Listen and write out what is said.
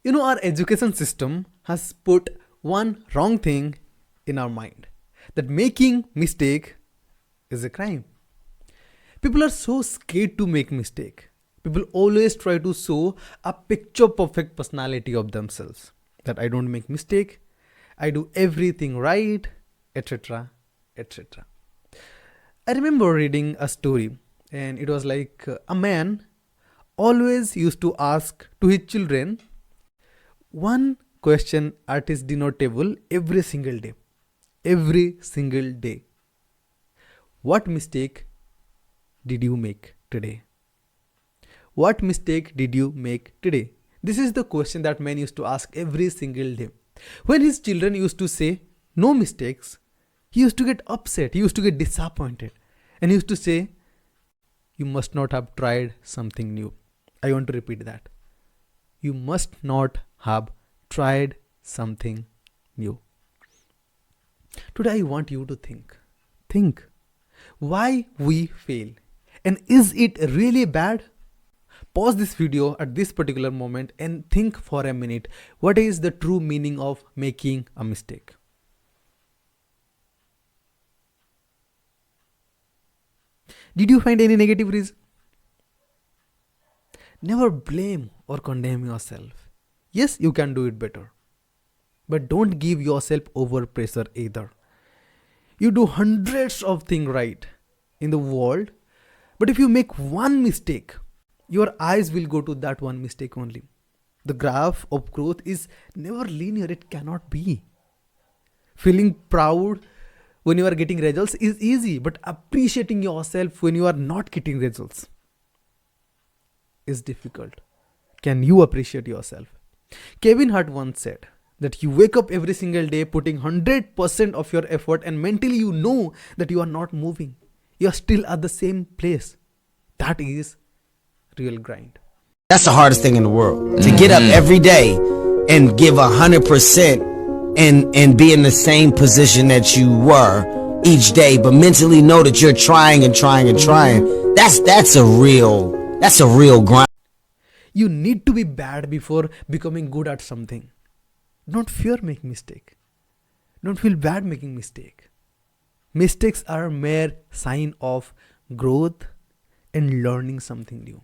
Our education system has put one wrong thing in our mind, that making mistake is a crime. People are so scared to make mistake. People always try to show a picture perfect personality of themselves, that I don't make mistake, I do everything right, etc., etc. I remember reading a story, and it was like a man always used to ask to his children one question at his dinner table every single day. Every single day. What mistake did you make today? What mistake did you make today? This is the question that man used to ask every single day. When his children used to say no mistakes, he used to get upset, he used to get disappointed, and he used to say, you must not have tried something new. I want to repeat that. You must not have tried something new. Today I want you to think. Think. Why we fail? And is it really bad? Pause this video at this particular moment and think for a minute. What is the true meaning of making a mistake? Did you find any negative reason? Never blame or condemn yourself. Yes, you can do it better. But don't give yourself over pressure either. You do hundreds of things right in the world, but if you make one mistake, your eyes will go to that one mistake only. The graph of growth is never linear, it cannot be. Feeling proud when you are getting results is easy, but appreciating yourself when you are not getting results is difficult. Can you appreciate yourself? Kevin Hart once said that you wake up every single day putting 100% of your effort, and mentally you know that you are not moving. You are still at the same place. That is real grind. That's the hardest thing in the world. To get up every day and give 100% and be in the same position that you were each day, but mentally know that you're trying and trying and trying. That's a real grind. You need to be bad before becoming good at something. Don't fear making mistake. Don't feel bad making mistake. Mistakes are a mere sign of growth and learning something new.